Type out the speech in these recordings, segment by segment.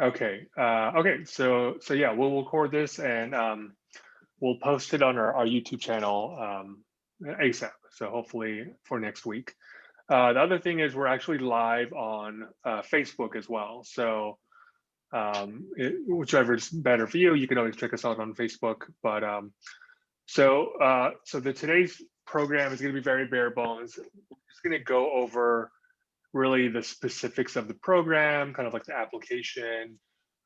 Okay. Okay. So yeah, we'll record this and we'll post it on our YouTube channel ASAP. So hopefully for next week. The other thing is we're actually live on Facebook as well. So whichever is better for you, you can always check us out on Facebook. But so the today's program is going to be very bare bones. We're just going to go over really the specifics of the program, kind of like the application,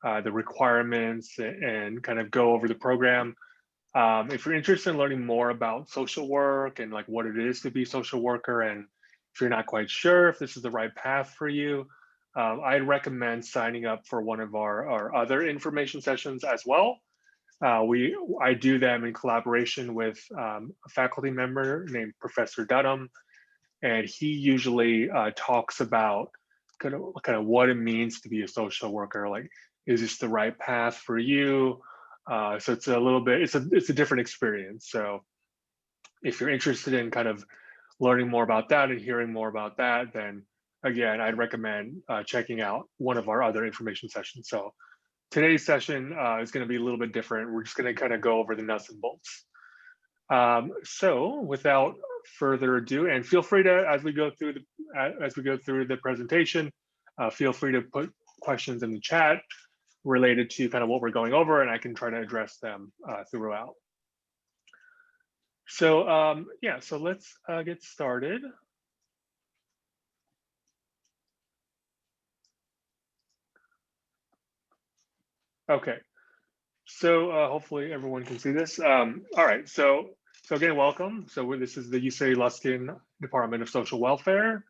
the requirements, and kind of go over the program. If you're interested in learning more about social work and like what it is to be a social worker, and if you're not quite sure if this is the right path for you, I'd recommend signing up for one of our other information sessions as well. I do them in collaboration with a faculty member named Professor Dunham, and he usually talks about kind of what it means to be a social worker. Like, is this the right path for you? So it's a little bit, it's a different experience. So if you're interested in kind of learning more about that and hearing more about that, then again, I'd recommend checking out one of our other information sessions. So today's session is going to be a little bit different. We're just going to kind of go over the nuts and bolts. So without further ado, and feel free to, as we go through the presentation, feel free to put questions in the chat related to kind of what we're going over, and I can try to address them throughout. So yeah, so let's get started. Okay, so hopefully everyone can see this. All right, so again, welcome. So this is the UCLA Luskin Department of Social Welfare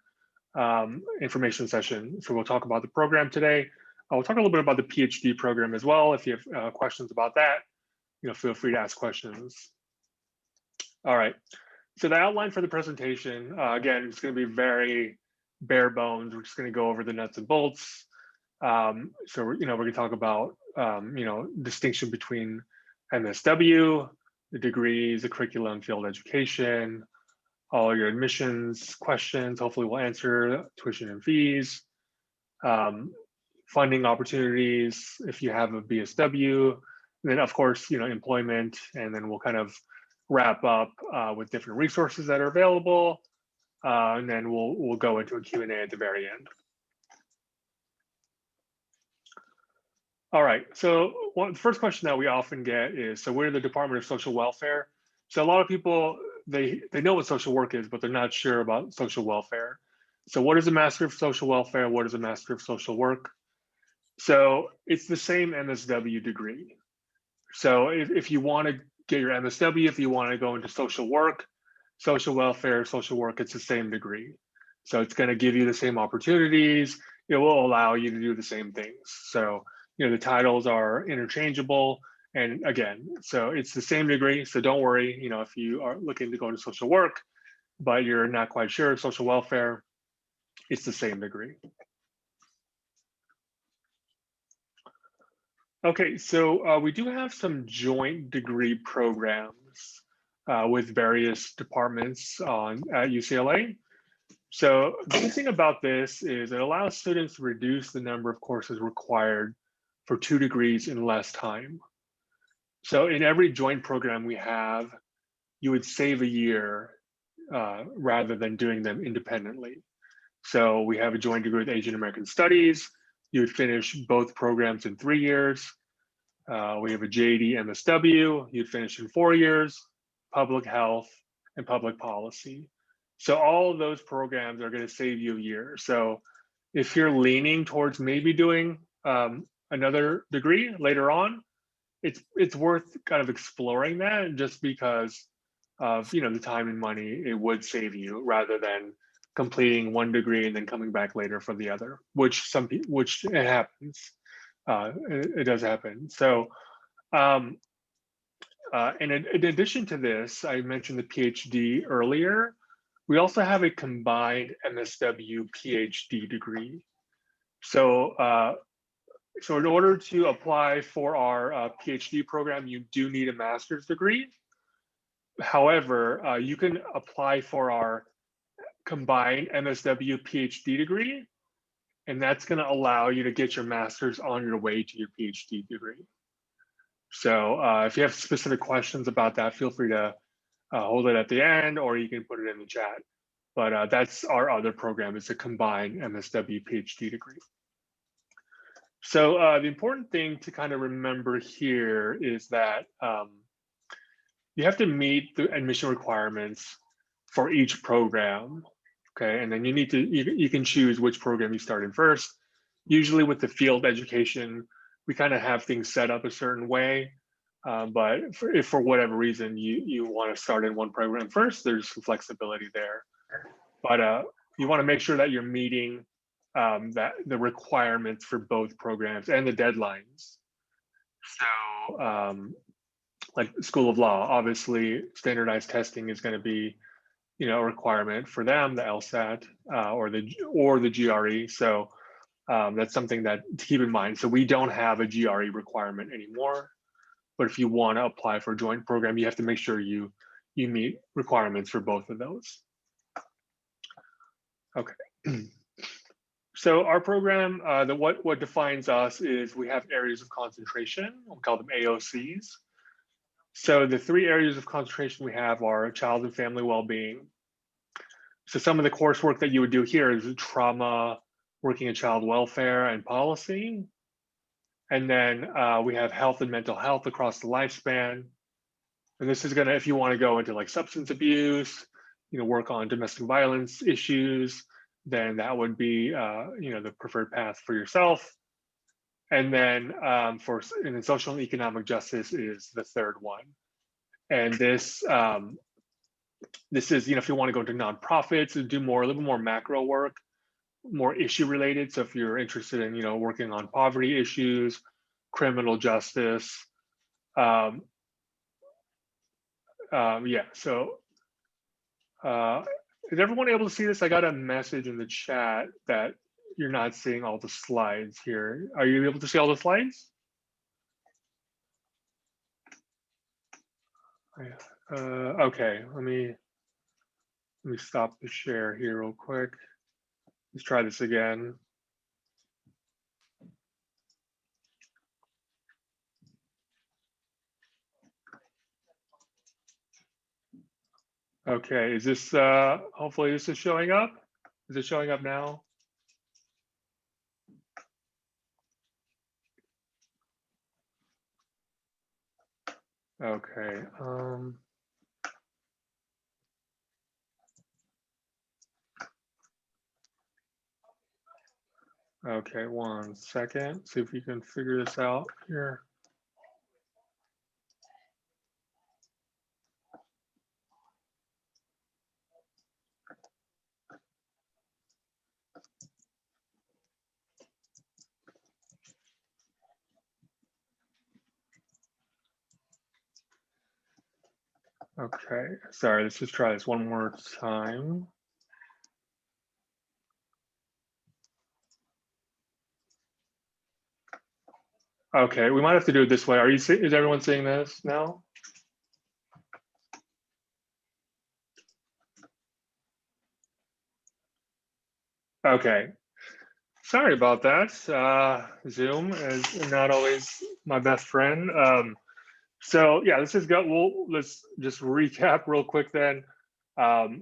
information session. So we'll talk about the program today. We'll talk a little bit about the PhD program as well. If you have questions about that, feel free to ask questions. All right. So the outline for the presentation, again, it's going to be very bare bones. We're just going to go over the nuts and bolts. So we're going to talk about distinction between MSW, the degrees, the curriculum, field education, all your admissions questions. Hopefully we'll answer tuition and fees, funding opportunities if you have a BSW, and then of course, employment, and then we'll kind of wrap up with different resources that are available, and then we'll go into a Q&A at the very end. All right, so the first question that we often get is, so we're the Department of Social Welfare. So a lot of people, they know what social work is, but they're not sure about social welfare. So what is a Master of Social Welfare? What is a Master of Social Work? So it's the same MSW degree. So if you want to get your MSW, if you want to go into social work, social welfare, social work, it's the same degree. So it's going to give you the same opportunities. It will allow you to do the same things. So, the titles are interchangeable. And again, so it's the same degree. So don't worry, if you are looking to go into social work, but you're not quite sure social welfare, it's the same degree. Okay, so we do have some joint degree programs with various departments at UCLA. So the good thing about this is it allows students to reduce the number of courses required for 2 degrees in less time. So in every joint program we have, you would save a year rather than doing them independently. So we have a joint degree with Asian American Studies. You would finish both programs in 3 years. We have a JD MSW. You'd finish in 4 years, public health and public policy. So all of those programs are going to save you a year. So if you're leaning towards maybe doing another degree later on, it's worth kind of exploring that, just because of the time and money it would save you, rather than completing one degree and then coming back later for the other, which it happens. It does happen. So in addition to this, I mentioned the PhD earlier. We also have a combined MSW PhD degree. So so in order to apply for our PhD program, you do need a master's degree. However, you can apply for our combined MSW PhD degree and that's going to allow you to get your master's on your way to your PhD degree. So if you have specific questions about that, feel free to hold it at the end, or you can put it in the chat. But that's our other program. It's a combined MSW PhD degree. So the important thing to kind of remember here is that you have to meet the admission requirements for each program, okay? And then you need to, you can choose which program you start in first. Usually with the field education, we kind of have things set up a certain way. But if for whatever reason you want to start in one program first, there's some flexibility there. But you want to make sure that you're meeting the requirements for both programs and the deadlines. So like School of Law, obviously standardized testing is going to be, a requirement for them, the LSAT or the GRE. So that's something that to keep in mind. So we don't have a GRE requirement anymore. But if you want to apply for a joint program, you have to make sure you meet requirements for both of those. Okay. So our program, what defines us is we have areas of concentration. We call them AOCs. So the 3 areas of concentration we have are child and family well-being. So some of the coursework that you would do here is trauma, working in child welfare and policy. And then we have health and mental health across the lifespan. And this is gonna, if you wanna go into like substance abuse, work on domestic violence issues, then that would be, the preferred path for yourself. And then and then social and economic justice is the third one. And this is, if you want to go into nonprofits and do a little more macro work, more issue related. So if you're interested in, working on poverty issues, criminal justice, yeah. So is everyone able to see this? I got a message in the chat that you're not seeing all the slides here. Are you able to see all the slides? Okay, let me stop the share here real quick. Let's try this again. Okay, is this, hopefully this is showing up? Is it showing up now? Okay. Okay, 1 second. See if we can figure this out here. Okay, sorry, let's just try this one more time. Okay, we might have to do it this way. Is everyone seeing this now? Okay, sorry about that. Zoom is not always my best friend. So yeah, let's just recap real quick then. The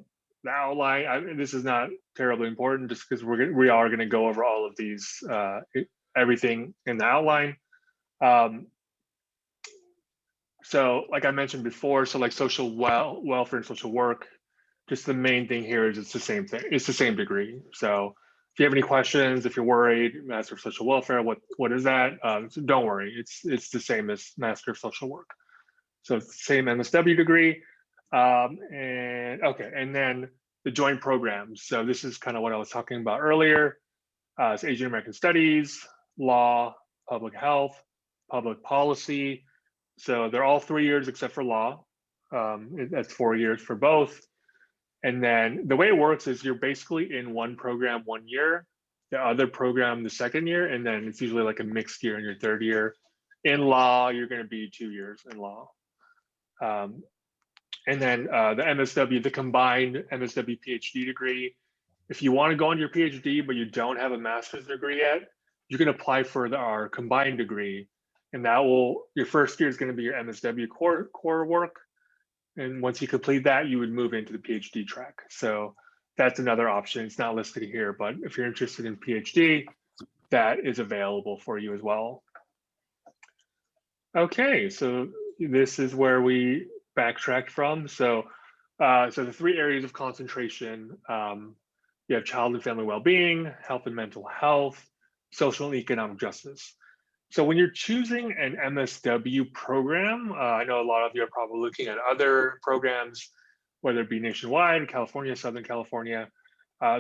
outline, this is not terribly important just because we are gonna go over all of these, everything in the outline. So like I mentioned before, so like social welfare and social work, just the main thing here is it's the same thing. It's the same degree. So if you have any questions, if you're worried, Master of Social Welfare, what is that? So don't worry, it's the same as Master of Social Work. So it's the same MSW degree. And then the joint programs. So this is kind of what I was talking about earlier. It's Asian American Studies, law, public health, public policy. So they're all 3 years except for law. That's 4 years for both. And then the way it works is you're basically in one program 1 year, the other program the second year, and then it's usually like a mixed year in your third year. In law, you're going to be 2 years in law. And then the MSW, the combined MSW PhD degree If you want to go on your PhD, but you don't have a master's degree yet, you can apply for our combined degree. And that will, your first year is going to be your MSW core work. And once you complete that, you would move into the PhD track. So that's another option. It's not listed here, but if you're interested in PhD, that is available for you as well. Okay, so this is where we backtracked from. So the three areas of concentration, you have child and family well-being, health and mental health, social and economic justice. So when you're choosing an MSW program, I know a lot of you are probably looking at other programs, whether it be nationwide, California, Southern California.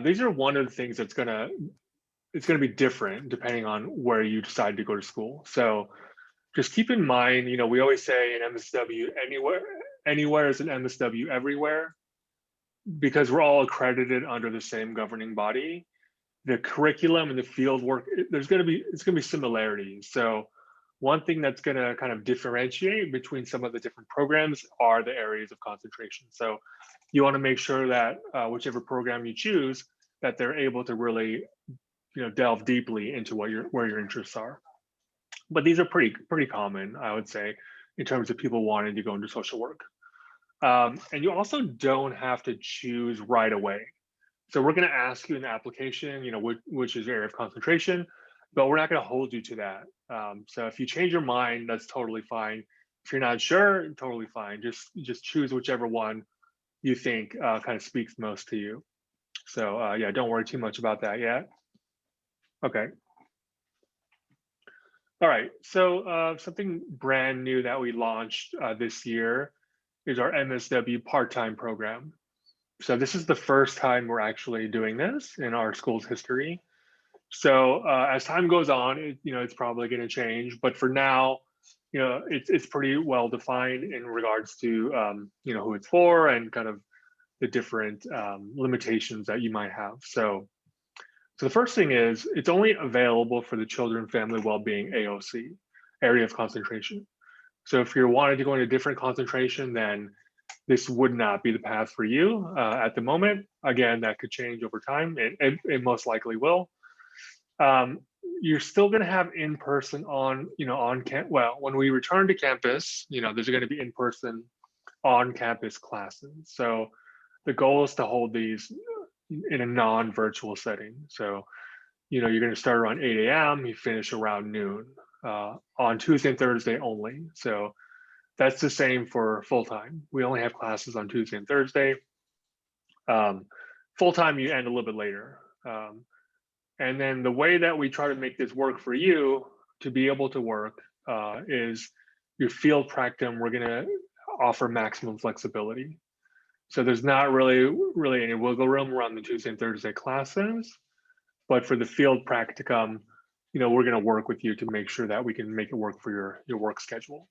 These are one of the things that's it's gonna be different depending on where you decide to go to school. So just keep in mind, we always say an MSW anywhere is an MSW everywhere, because we're all accredited under the same governing body. The curriculum and the field work, it's going to be similarities. So one thing that's going to kind of differentiate between some of the different programs are the areas of concentration. So you want to make sure that whichever program you choose, that they're able to really, delve deeply into where your interests are. But these are pretty common, I would say, in terms of people wanting to go into social work. And you also don't have to choose right away. So we're going to ask you in the application, which is your area of concentration, but we're not going to hold you to that. So if you change your mind, that's totally fine. If you're not sure, totally fine. Just choose whichever one you think kind of speaks most to you. So yeah, don't worry too much about that yet. Okay. All right. So something brand new that we launched this year is our MSW part-time program. So this is the first time we're actually doing this in our school's history. So as time goes on, it's probably going to change. But for now, it's pretty well defined in regards to who it's for and kind of the different limitations that you might have. So the first thing is it's only available for the Children and Family Wellbeing AOC, area of concentration. So if you're wanting to go in a different concentration, then this would not be the path for you at the moment. Again, that could change over time. It most likely will. You're still going to have in-person when we return to campus, there's going to be in-person on-campus classes. So the goal is to hold these in a non-virtual setting. So, you're going to start around 8 a.m., you finish around noon on Tuesday and Thursday only. So that's the same for full-time. We only have classes on Tuesday and Thursday. Full-time, you end a little bit later. And then the way that we try to make this work for you to be able to work is your field practicum, we're going to offer maximum flexibility. So there's not really any wiggle room around the Tuesday and Thursday classes. But for the field practicum, we're going to work with you to make sure that we can make it work for your work schedule.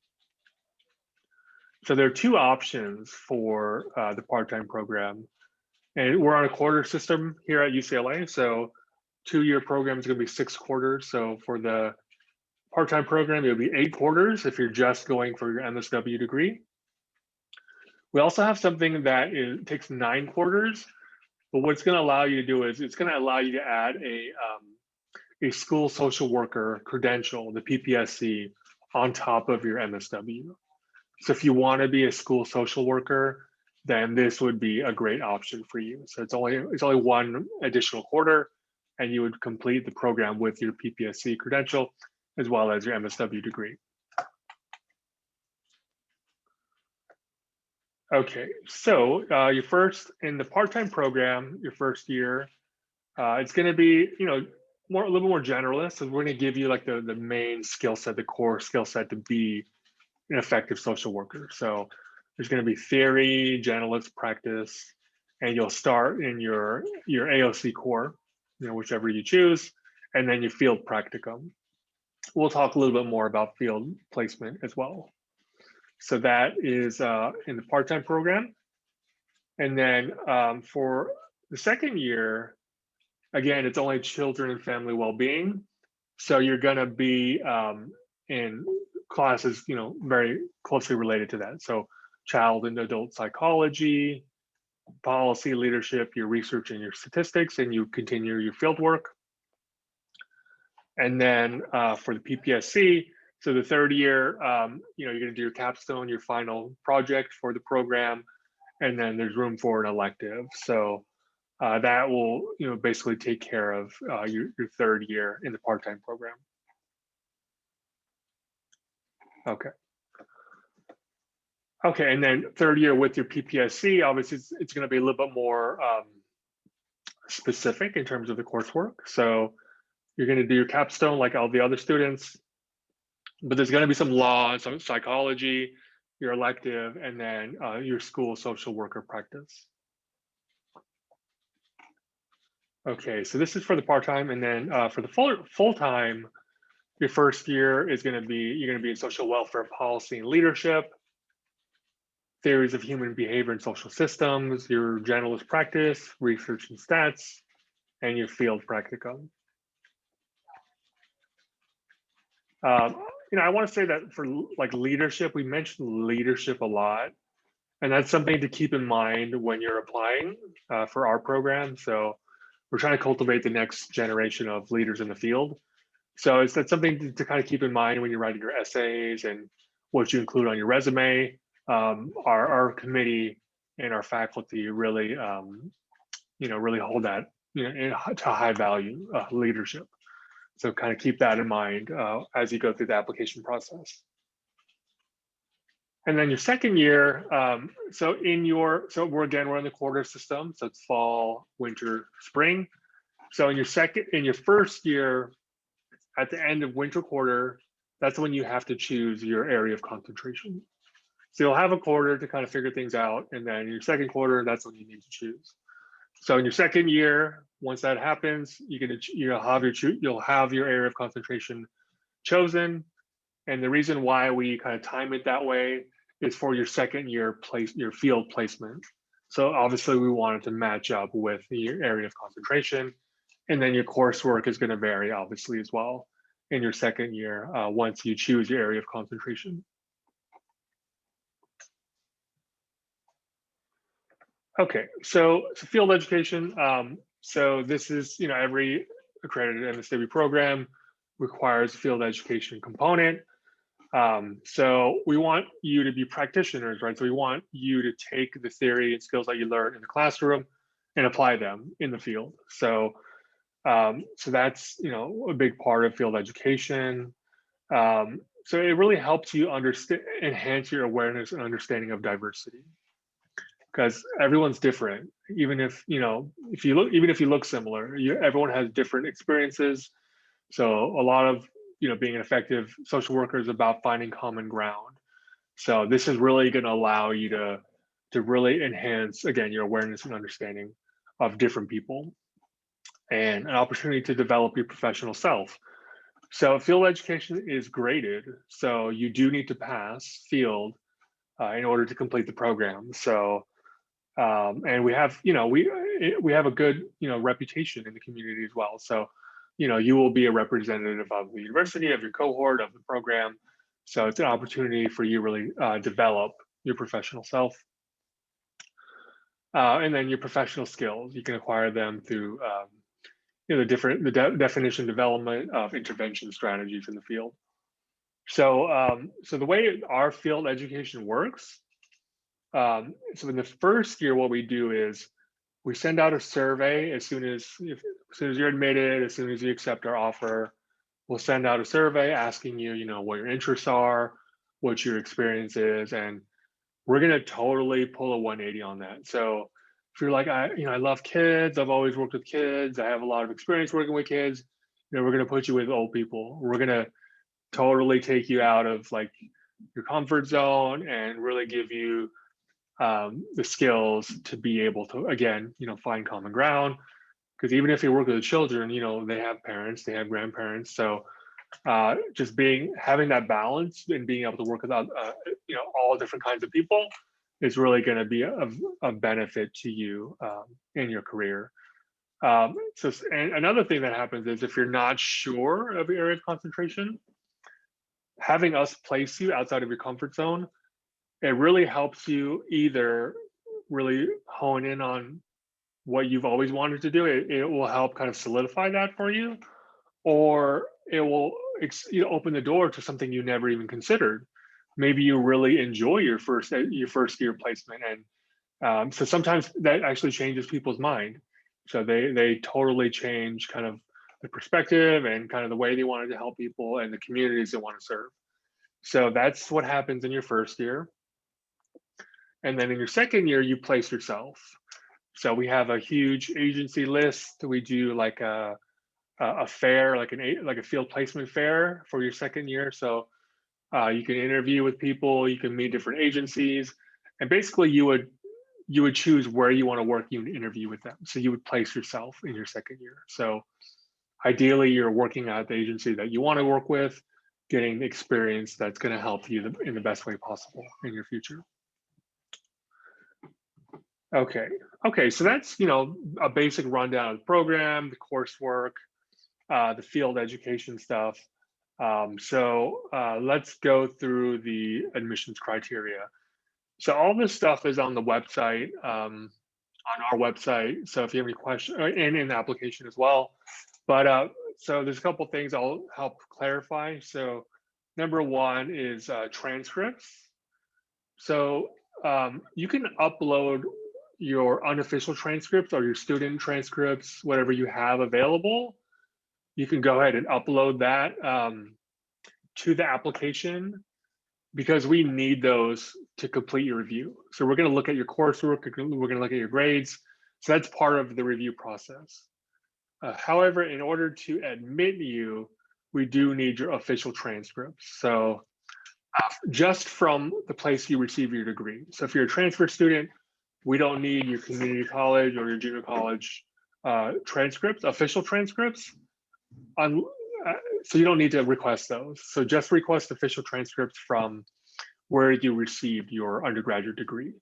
So there are two options for the part-time program. And we're on a quarter system here at UCLA. So 2-year program is going to be 6 quarters. So for the part-time program, it'll be 8 quarters if you're just going for your MSW degree. We also have something that takes 9 quarters. But what it's going to allow you to do is it's going to allow you to add a school social worker credential, the PPSC, on top of your MSW. So if you want to be a school social worker, then this would be a great option for you. So it's only 1 additional quarter, and you would complete the program with your PPSC credential as well as your MSW degree. Okay, so your first in the part-time program, your first year, it's going to be a little more generalist. So we're going to give you like the main skill set, the core skill set to be an effective social worker. So there's going to be theory, generalist practice, and you'll start in your AOC core, whichever you choose, and then your field practicum. We'll talk a little bit more about field placement as well. So that is in the part-time program. And then for the second year, again, it's only children and family well-being. So you're going to be in classes, very closely related to that. So child and adult psychology, policy, leadership, your research, and your statistics, and you continue your field work. And then for the PPSC, so the third year, you're going to do your capstone, your final project for the program, and then there's room for an elective. So that will, basically take care of your third year in the part-time program. Okay. Okay, and then third year with your PPSC, obviously it's going to be a little bit more specific in terms of the coursework. So you're going to do your capstone like all the other students, but there's going to be some law, some psychology, your elective, and then your school social worker practice. Okay, so this is for the part-time, and then for the full-time, your first year is going to be, you're going to be in social welfare policy and leadership, theories of human behavior and social systems, your generalist practice, research and stats, and your field practicum. I want to say that for like leadership, we mentioned leadership a lot, and that's something to keep in mind when you're applying for our program. So we're trying to cultivate the next generation of leaders in the field. So that's something to kind of keep in mind when you're writing your essays and what you include on your resume. Our committee and our faculty really, really hold that, to high value leadership. So kind of keep that in mind as you go through the application process. And then your second year, so we're in the quarter system, so it's fall, winter, spring. So in your first year, at the end of winter quarter, that's when you have to choose your area of concentration. So you'll have a quarter to kind of figure things out, and then your second quarter, that's when you need to choose. So in your second year, once that happens, you'll have your area of concentration chosen. And the reason why we kind of time it that way is for your second year your field placement. So obviously we want it to match up with your area of concentration. And then your coursework is going to vary, obviously, as well in your second year once you choose your area of concentration. Okay, so field education. So this is, every accredited MSW program requires a field education component. So we want you to be practitioners, right? So we want you to take the theory and skills that you learn in the classroom and apply them in the field. So that's, a big part of field education. So it really helps you enhance your awareness and understanding of diversity, because everyone's different. Even if you look similar, everyone has different experiences. So a lot of being an effective social worker is about finding common ground. So this is really going to allow you to really enhance, again, your awareness and understanding of different people, and an opportunity to develop your professional self. So field education is graded, so you do need to pass field in order to complete the program. So and we have a good reputation in the community as well. So you will be a representative of the university, of your cohort, of the program. So it's an opportunity for you to really develop your professional self. And then your professional skills, you can acquire them through the definition development of intervention strategies in the field. So so the way our field education works, so in the first year, what we do is we send out a survey as soon as you're admitted, as soon as you accept our offer. We'll send out a survey asking you, what your interests are, what your experience is, and we're gonna totally pull a 180 on that. So if you're like, I love kids, I've always worked with kids, I have a lot of experience working with kids, we're gonna put you with old people. We're gonna totally take you out of like your comfort zone and really give you the skills to be able to, again, find common ground. Because even if you work with the children, they have parents, they have grandparents. So just having that balance and being able to work with all different kinds of people is really going to be of benefit to you in your career. And another thing that happens is if you're not sure of your area of concentration, having us place you outside of your comfort zone, it really helps you either really hone in on what you've always wanted to do, it will help kind of solidify that for you, or it will open the door to something you never even considered. Maybe you really enjoy your first year placement, and so sometimes that actually changes people's mind. So they totally change kind of the perspective and kind of the way they wanted to help people and the communities they want to serve. So that's what happens in your first year. And then in your second year, you place yourself. So we have a huge agency list. We do like a fair, like a field placement fair for your second year. So you can interview with people, you can meet different agencies, and basically you would choose where you want to work. You would interview with them. So you would place yourself in your second year. So ideally, you're working at the agency that you want to work with, getting the experience that's going to help you in the best way possible in your future. Okay. Okay. So that's, a basic rundown of the program, the coursework, the field education stuff. So let's go through the admissions criteria. So all this stuff is on the website, on our website. So if you have any questions, and in the application as well. But so there's a couple things I'll help clarify. So number one is transcripts. So you can upload your unofficial transcripts or your student transcripts, whatever you have available. You can go ahead and upload that to the application, because we need those to complete your review. So we're going to look at your coursework, we're going to look at your grades. So that's part of the review process. However, in order to admit you, we do need your official transcripts. So just from the place you receive your degree. So if you're a transfer student, we don't need your community college or your junior college transcripts, official transcripts. So you don't need to request those. So just request official transcripts from where you received your undergraduate degree.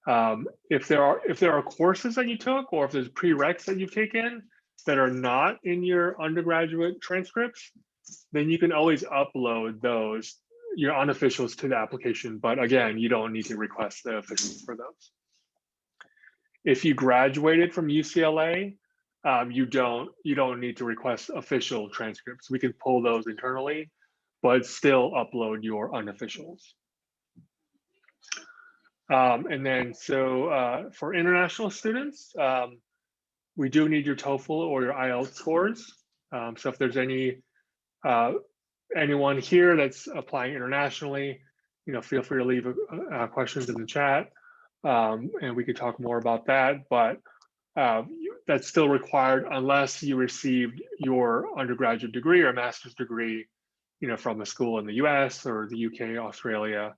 If there are courses that you took, or if there's prereqs that you've taken that are not in your undergraduate transcripts, then you can always upload those, your unofficials, to the application. But again, you don't need to request the officials for those. If you graduated from UCLA, you don't need to request official transcripts. We can pull those internally, but still upload your unofficials. And then for international students, we do need your TOEFL or your IELTS scores. So if there's anyone here that's applying internationally, feel free to leave questions in the chat, and we could talk more about that. But that's still required unless you received your undergraduate degree or master's degree, from a school in the US or the UK, Australia,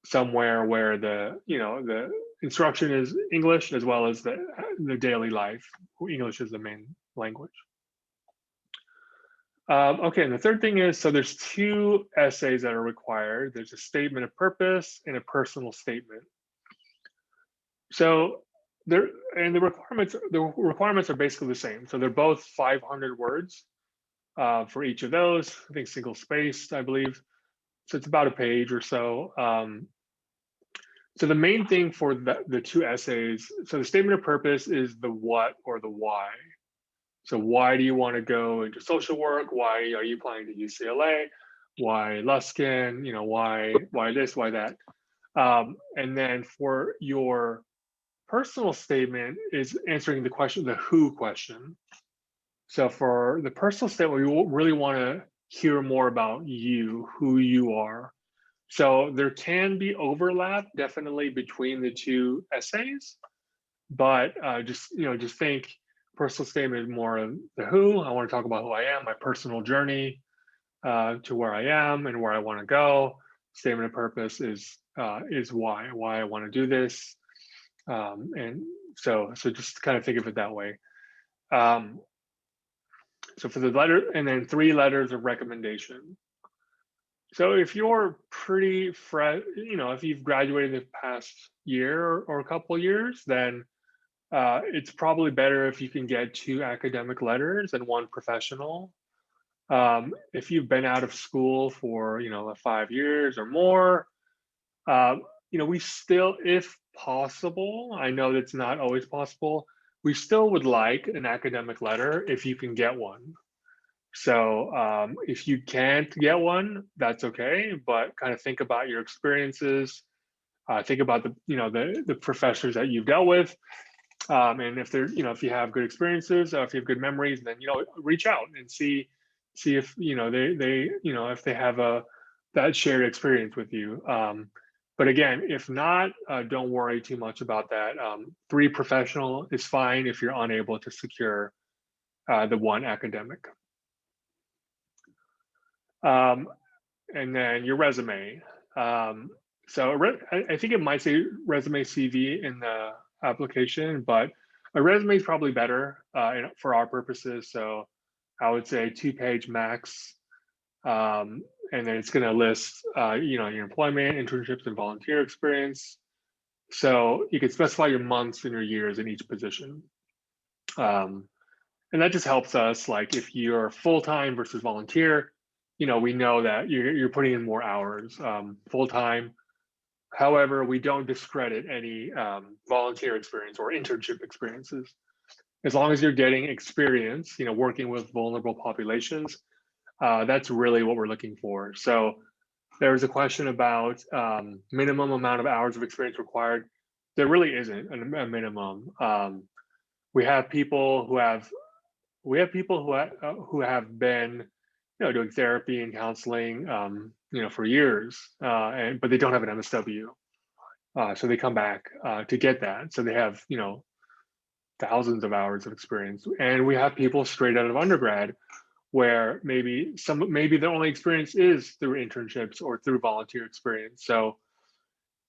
somewhere where the instruction is English, as well as the daily life. English is the main language. Okay, and the third thing is, so there's two essays that are required. There's a statement of purpose and a personal statement. So the requirements are basically the same. So they're both 500 words for each of those. I think single spaced, I believe. So it's about a page or so. So the main thing for the two essays, so the statement of purpose is the what or the why. So why do you want to go into social work? Why are you applying to UCLA? Why Luskin? Why this, why that? And then for your personal statement is answering the question, the who question. So for the personal statement, we really want to hear more about you, who you are. So there can be overlap definitely between the two essays, but just think personal statement is more of the who. I want to talk about who I am, my personal journey to where I am and where I want to go. Statement of purpose is why I want to do this. And so just kind of think of it that way. So for the letter, and then 3 letters of recommendation. So if you're pretty fresh, if you've graduated the past year or a couple of years, then it's probably better if you can get 2 academic letters and 1 professional. If you've been out of school for 5 years or more, we still, if possible. I know that's not always possible. We still would like an academic letter if you can get one. So if you can't get one, that's okay. But kind of think about your experiences. Think about the professors that you've dealt with, and if they're if you have good experiences, if you have good memories, then reach out and see if they if they have a that shared experience with you. But again, if not, don't worry too much about that. 3 professional is fine if you're unable to secure the 1 academic. Um, and then your resume. So I think it might say resume CV in the application, but a resume is probably better for our purposes. So I would say 2-page max. And then it's going to list, your employment, internships, and volunteer experience. So you can specify your months and your years in each position. And that just helps us, like if you're full-time versus volunteer, we know that you're putting in more hours full-time. However, we don't discredit any volunteer experience or internship experiences. As long as you're getting experience, working with vulnerable populations, that's really what we're looking for. So there was a question about minimum amount of hours of experience required. There really isn't a minimum. We have people who have who have been doing therapy and counseling for years, but they don't have an MSW. So they come back to get that. So they have thousands of hours of experience. And we have people straight out of undergrad where maybe the only experience is through internships or through volunteer experience. So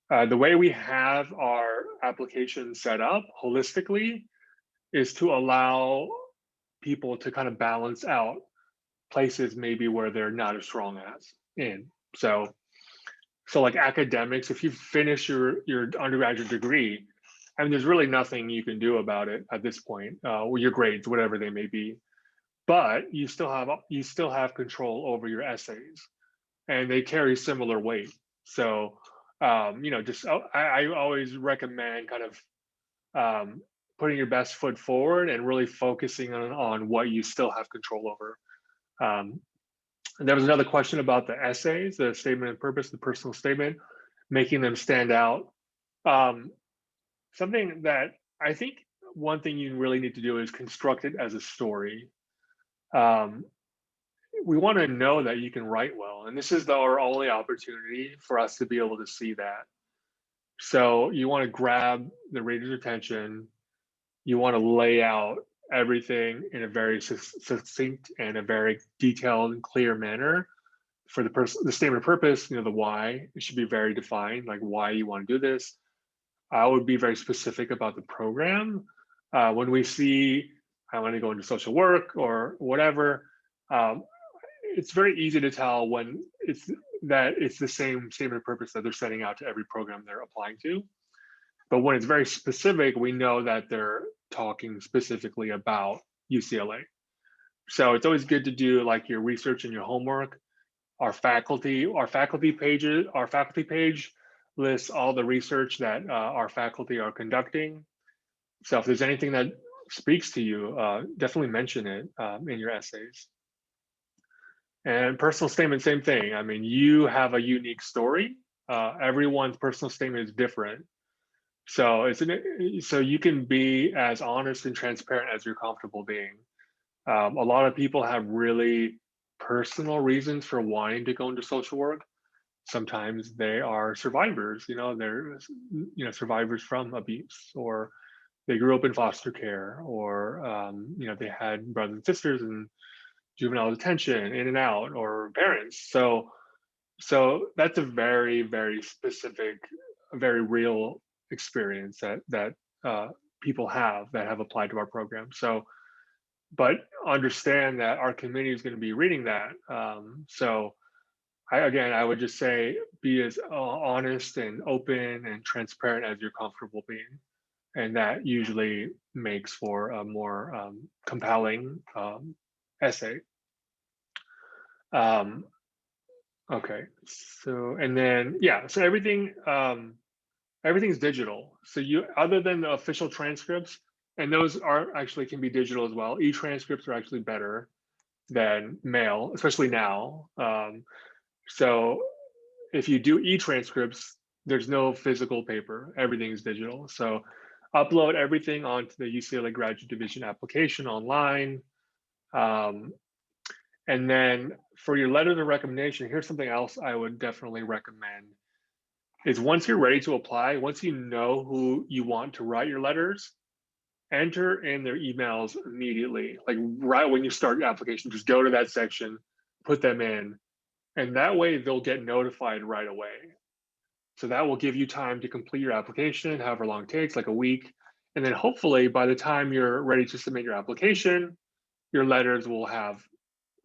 the way we have our application set up holistically is to allow people to kind of balance out places maybe where they're not as strong as in. So like academics, if you finish your undergraduate degree, I mean, there's really nothing you can do about it at this point, with your grades, whatever they may be. But you still have control over your essays, and they carry similar weight. So just I always recommend kind of putting your best foot forward and really focusing on what you still have control over. And there was another question about the essays, the statement of purpose, the personal statement, making them stand out. Something that I think one thing you really need to do is construct it as a story. We want to know that you can write well, and this is our only opportunity for us to be able to see that. So you want to grab the reader's attention. You want to lay out everything in a very succinct and a very detailed and clear manner. For the statement of purpose, the why, it should be very defined, like why you want to do this. I would be very specific about the program. When we see, I want to go into social work or whatever, it's very easy to tell when it's the same statement of purpose that they're setting out to every program they're applying to. But when it's very specific, we know that they're talking specifically about UCLA. So it's always good to do like your research and your homework. Our faculty page lists all the research that our faculty are conducting. So if there's anything that speaks to you, definitely mention it in your essays. And personal statement, same thing. I mean, you have a unique story. Everyone's personal statement is different. So so you can be as honest and transparent as you're comfortable being. A lot of people have really personal reasons for wanting to go into social work. Sometimes they are survivors, they're survivors from abuse, or they grew up in foster care, or they had brothers and sisters in juvenile detention, in and out, or parents. So that's a very, very specific, very real experience that people that have applied to our program. So, but understand that our community is going to be reading that. So I would just say be as honest and open and transparent as you're comfortable being. And that usually makes for a more compelling essay. Okay, so, and then, yeah, so everything, everything's digital. So you, other than the official transcripts, and those are actually can be digital as well. E-transcripts are actually better than mail, especially now. So if you do e-transcripts, there's no physical paper. Everything is digital. So upload everything onto the UCLA Graduate Division application online. Um, and then for your letters of recommendation, here's something else I would definitely recommend is once you're ready to apply, once you know who you want to write your letters, enter in their emails immediately. Like right when you start your application, just go to that section, put them in, and that way they'll get notified right away. So that will give you time to complete your application, however long it takes, like a week. And then hopefully by the time you're ready to submit your application, your letters will have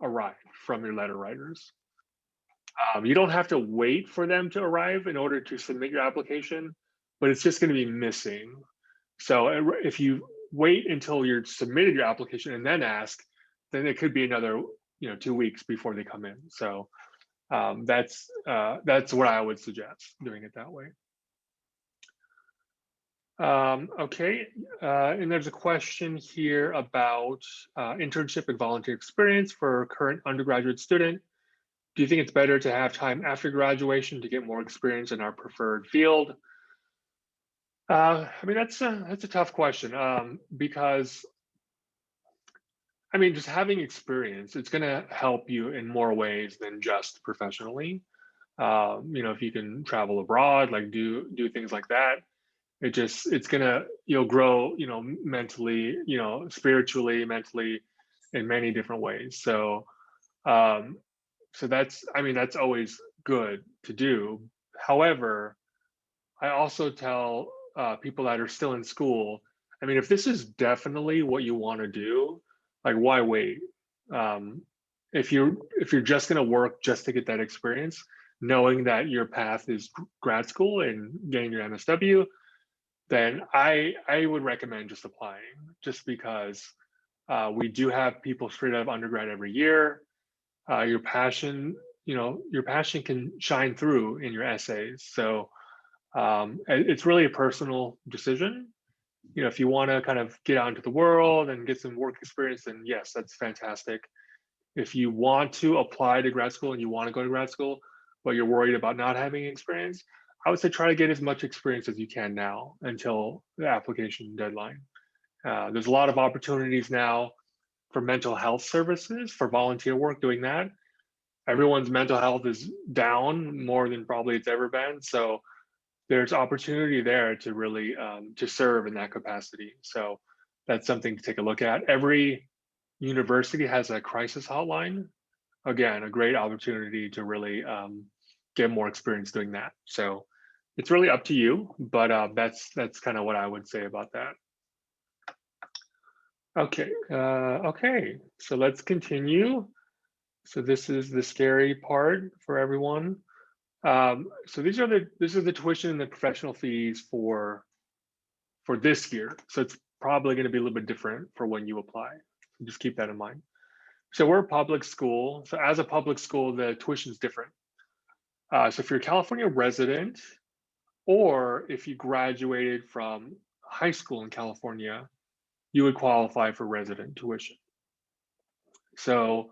arrived from your letter writers. You don't have to wait for them to arrive in order to submit your application, but it's just going to be missing. So if you wait until you're submitted your application and then ask, then it could be another 2 weeks before they come in. So that's what I would suggest, doing it that way. Okay, and there's a question here about internship and volunteer experience for a current undergraduate student. Do you think it's better to have time after graduation to get more experience in our preferred field? I mean, that's a tough question, because I mean, just having experience, it's going to help you in more ways than just professionally. If you can travel abroad, like do things like that, it's gonna you'll grow, mentally, spiritually, mentally, in many different ways. Um, so that's, I mean, that's always good to do. However, I also tell people that are still in school, I mean, if this is definitely what you want to do, like why wait? Um, if you're just going to work just to get that experience, knowing that your path is grad school and getting your MSW, then I would recommend just applying, just because we do have people straight out of undergrad every year. Your passion, your passion can shine through in your essays. So it's really a personal decision. If you want to kind of get out into the world and get some work experience, then yes, that's fantastic. If you want to apply to grad school and you want to go to grad school, but you're worried about not having experience, I would say try to get as much experience as you can now until the application deadline. There's a lot of opportunities now for mental health services, for volunteer work doing that. Everyone's mental health is down more than probably it's ever been. So there's opportunity there to really to serve in that capacity. So that's something to take a look at. Every university has a crisis hotline. Again, a great opportunity to really get more experience doing that. So it's really up to you, but that's kind of what I would say about that. Okay, okay, so let's continue. So this is the scary part for everyone. So this is the tuition and the professional fees for this year. So it's probably going to be a little bit different for when you apply. So just keep that in mind. So we're a public school. So as a public school, the tuition is different. So if you're a California resident, or if you graduated from high school in California, you would qualify for resident tuition. So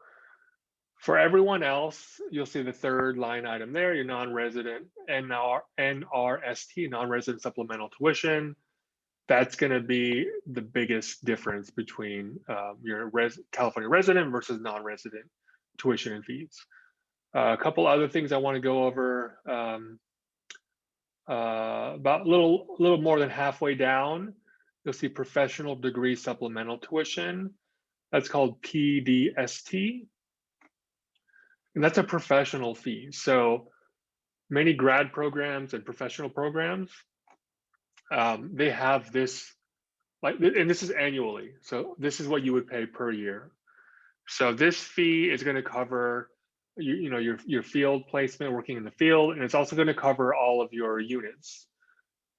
for everyone else, you'll see the third line item there, your non-resident NRST, non-resident supplemental tuition. That's going to be the biggest difference between your California resident versus non-resident tuition and fees. A couple other things I want to go over. About a little more than halfway down, you'll see professional degree supplemental tuition. That's called PDST. And that's a professional fee. So many grad programs and professional programs, they have this, and this is annually. So this is what you would pay per year. So this fee is going to cover your field placement, working in the field, and it's also going to cover all of your units.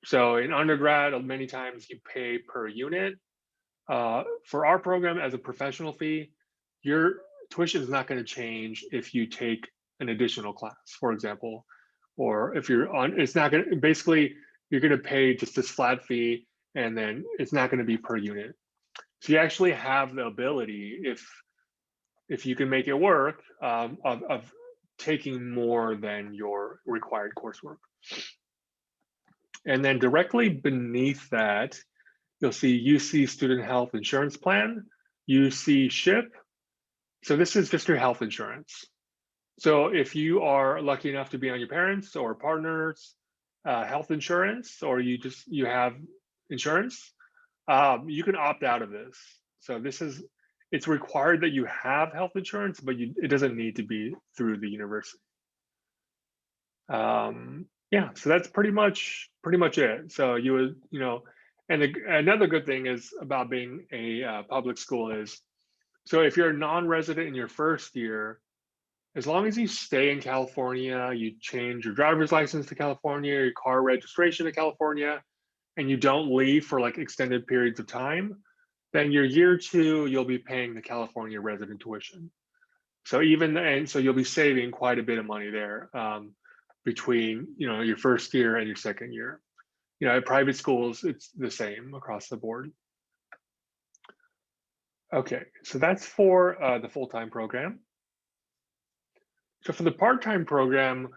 So in undergrad, many times you pay per unit. For our program as a professional fee, your tuition is not going to change if you take an additional class, for example, or if you're on. It's not going to basically. you're going to pay just this flat fee, and then it's not going to be per unit. So you actually have the ability, if you can make it work, of taking more than your required coursework. And then directly beneath that, you'll see UC Student Health Insurance Plan, UC SHIP. So this is just your health insurance. So if you are lucky enough to be on your parents' or partner's health insurance, or you have insurance, you can opt out of this. So it's required that you have health insurance, but it doesn't need to be through the university. Yeah, so that's pretty much it. So you would, and another good thing is about being a public school is, so if you're a non-resident in your first year, as long as you stay in California, you change your driver's license to California, your car registration to California, and you don't leave for like extended periods of time, then your year 2, you'll be paying the California resident tuition. So so you'll be saving quite a bit of money there between your first year and your second year. At private schools, it's the same across the board. Okay, so that's for the full-time program. So for the part-time program,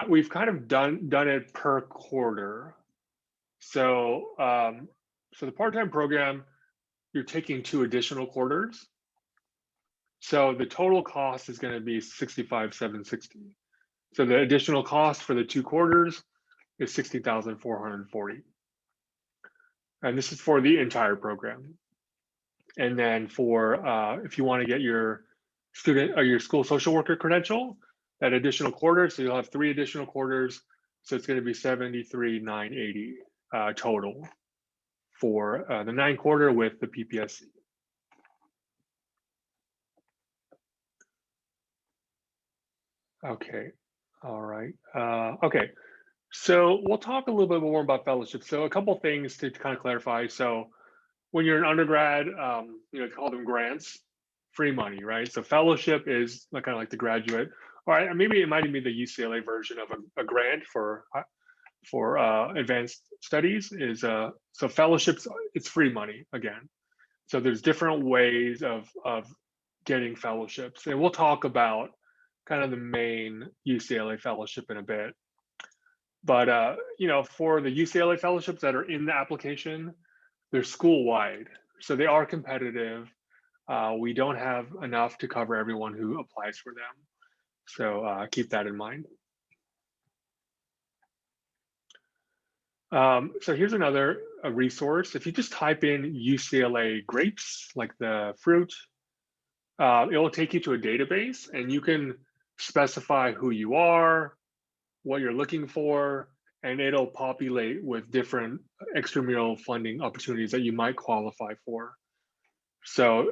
we've kind of done it per quarter. So so the part-time program, you're taking 2 additional quarters. So the total cost is going to be $65,760. So the additional cost for the 2 quarters is $60,440. And this is for the entire program. And then for if you want to get your student or your school social worker credential, that additional quarter, so you'll have 3 additional quarters. So it's going to be $73,980 total for the 9 quarter with the PPSC. Okay, all right. Okay, so we'll talk a little bit more about fellowship. So a couple things to kind of clarify. So when you're an undergrad, call them grants, free money, right? So fellowship is kind of like the graduate, or maybe it might even be the UCLA version of a grant for advanced studies. So fellowships, it's free money again. So there's different ways of getting fellowships, and we'll talk about kind of the main UCLA fellowship in a bit. But for the UCLA fellowships that are in the application, they're school-wide, so they are competitive. We don't have enough to cover everyone who applies for them, so keep that in mind. So here's another resource. If you just type in UCLA grapes, like the fruit, it will take you to a database, and you can specify who you are, what you're looking for, and it'll populate with different extramural funding opportunities that you might qualify for. So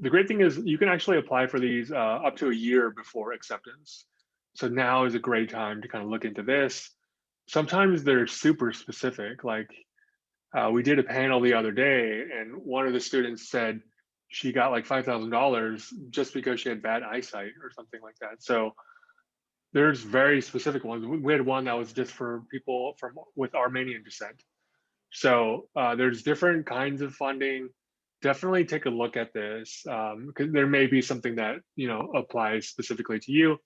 the great thing is you can actually apply for these up to a year before acceptance. So now is a great time to kind of look into this. Sometimes they're super specific. Like we did a panel the other day, and one of the students said she got like $5,000 just because she had bad eyesight or something like that. So there's very specific ones. We had one that was just for people with Armenian descent. So there's different kinds of funding. Definitely take a look at this because there may be something that applies specifically to you,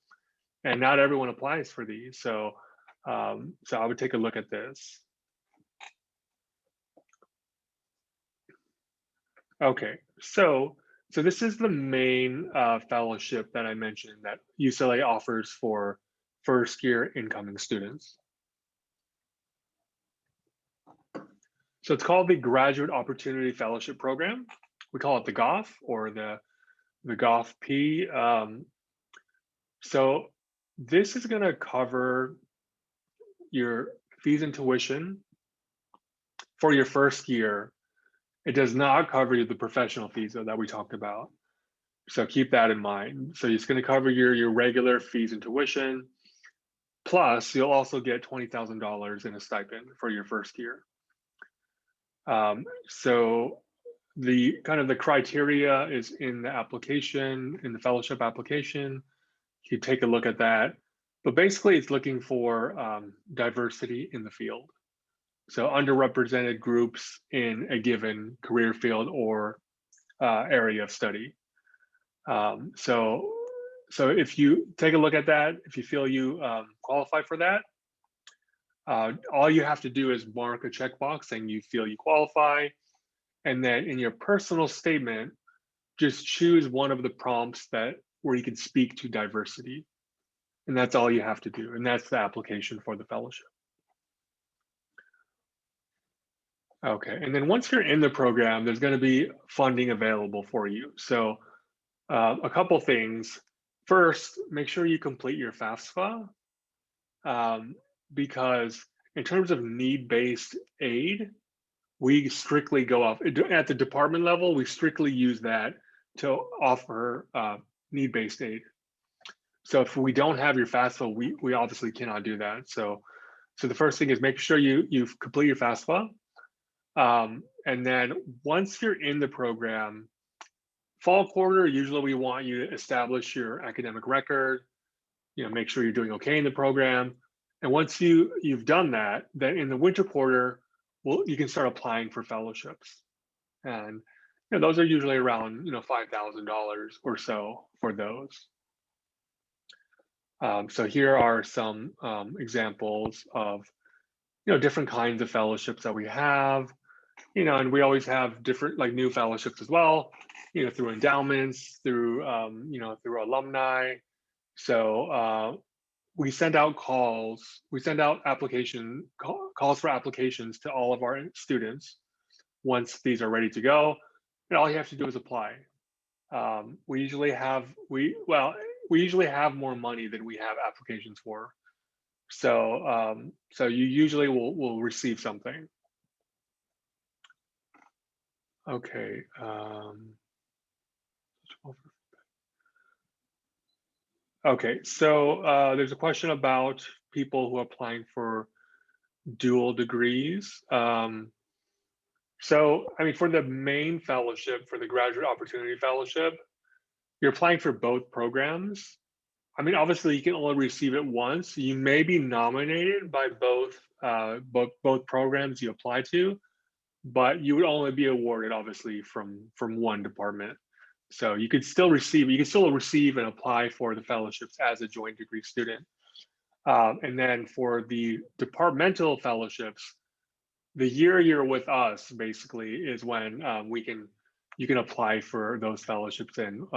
and not everyone applies for these. So I would take a look at this. Okay, so this is the main fellowship that I mentioned that UCLA offers for first year incoming students. So it's called the Graduate Opportunity Fellowship Program. We call it the GOF or the GOF-P. So this is going to cover your fees and tuition for your first year. It does not cover the professional fees that we talked about. So keep that in mind. So it's going to cover your regular fees and tuition. Plus, you'll also get $20,000 in a stipend for your first year. So the kind of the criteria is in the application, in the fellowship application. You take a look at that. But basically, it's looking for diversity in the field. So underrepresented groups in a given career field or area of study. So if you take a look at that, if you feel you qualify for that, all you have to do is mark a checkbox saying you feel you qualify. And then in your personal statement, just choose one of the prompts that where you can speak to diversity. And that's all you have to do. And that's the application for the fellowship. Okay, and then once you're in the program, there's going to be funding available for you. So a couple things. First, make sure you complete your FAFSA because in terms of need-based aid, we strictly go off at the department level. We strictly use that to offer need-based aid. So if we don't have your FAFSA, we obviously cannot do that. So the first thing is make sure you complete your FAFSA. And then once you're in the program, fall quarter, usually we want you to establish your academic record, make sure you're doing okay in the program. And once you've done that, then in the winter quarter, you can start applying for fellowships. And those are usually around $5,000 or so for those. So here are some examples of different kinds of fellowships that we have. And we always have different new fellowships as well, through endowments, through through alumni. So we send out calls for applications to all of our students once these are ready to go, and all you have to do is apply. We usually have more money than we have applications for, so you usually will receive something. Okay. Okay, so there's a question about people who are applying for dual degrees. So, I mean, for the main fellowship, for the Graduate Opportunity Fellowship, you're applying for both programs. I mean, obviously, you can only receive it once. You may be nominated by both programs you apply to, but you would only be awarded, obviously, from one department. So you can still receive and apply for the fellowships as a joint degree student. And then for the departmental fellowships, the year you're with us basically is when you can apply for those fellowships, and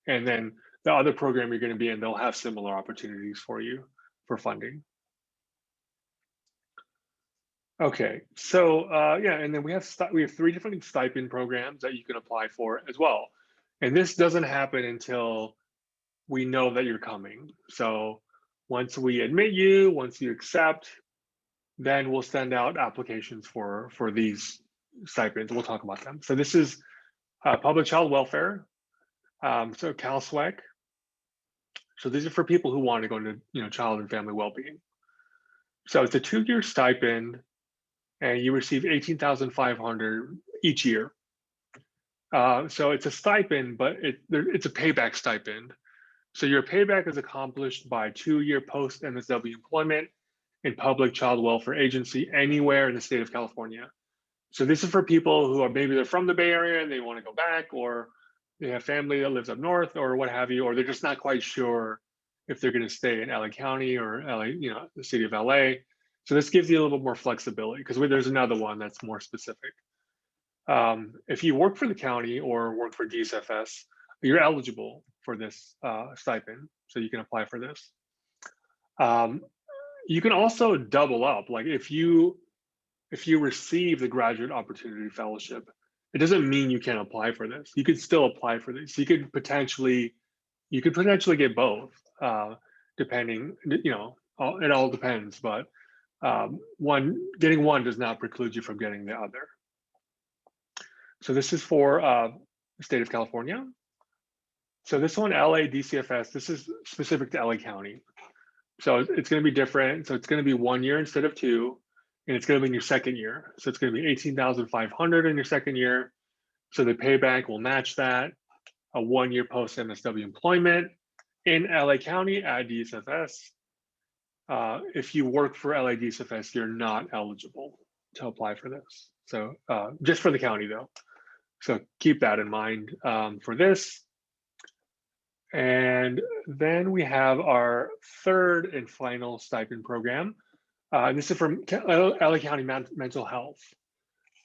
then the other program you're going to be in, they'll have similar opportunities for you for funding. Okay, so yeah, and then we have 3 different stipend programs that you can apply for as well. And this doesn't happen until we know that you're coming. So once we admit you, once you accept, then we'll send out applications for these stipends. We'll talk about them. So this is public child welfare, so CalSWEC. So these are for people who want to go into child and family well-being. So it's a 2-year stipend, and you receive $18,500 each year. So it's a stipend, but it's a payback stipend. So your payback is accomplished by 2-year post-MSW employment in public child welfare agency anywhere in the state of California. So this is for people who are maybe they're from the Bay Area and they want to go back, or they have family that lives up north or what have you, or they're just not quite sure if they're going to stay in LA County or LA, the city of LA. So this gives you a little bit more flexibility, because there's another one that's more specific. If you work for the county or work for DSFS, you're eligible for this stipend, so you can apply for this. You can also double up. Like if you receive the Graduate Opportunity Fellowship, it doesn't mean you can't apply for this. You could still apply for this. You could potentially get both, depending. It all depends. But getting one does not preclude you from getting the other. So this is for the state of California. So this one, LA DCFS, this is specific to LA County. So it's going to be different. So it's going to be 1 year instead of 2, and it's going to be in your second year. So it's going to be $18,500 in your second year. So the payback will match that. A 1-year post MSW employment in LA County at DSFS. If you work for LADSFS, you're not eligible to apply for this. So just for the county though. So keep that in mind for this. And then we have our third and final stipend program. This is from LA County Mental Health.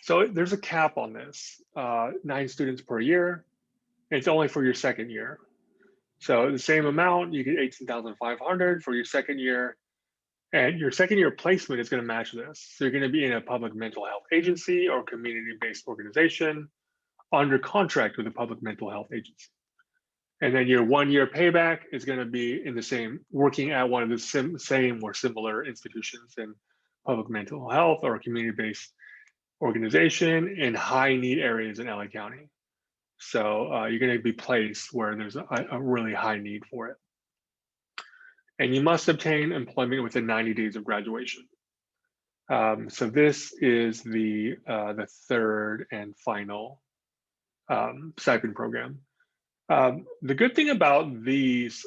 So there's a cap on this, 9 students per year. It's only for your second year. So the same amount, you get 18,500 for your second year. And your second year placement is going to match this. So you're going to be in a public mental health agency or community-based organization under contract with a public mental health agency. And then your 1 year payback is going to be in the same, working at one of the same or similar institutions in public mental health or community-based organization in high need areas in LA County. So you're going to be placed where there's a really high need for it. And you must obtain employment within 90 days of graduation. So this is the third and final stipend program. The good thing about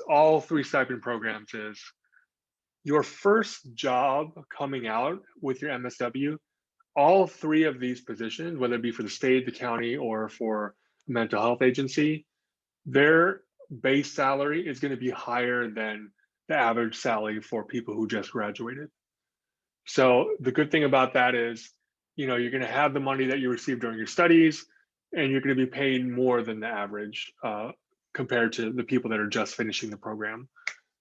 all 3 stipend programs is your first job coming out with your MSW, all 3 of these positions, whether it be for the state, the county, or for a mental health agency, their base salary is going to be higher than the average salary for people who just graduated. So the good thing about that is, you're going to have the money that you received during your studies, and you're going to be paid more than the average compared to the people that are just finishing the program.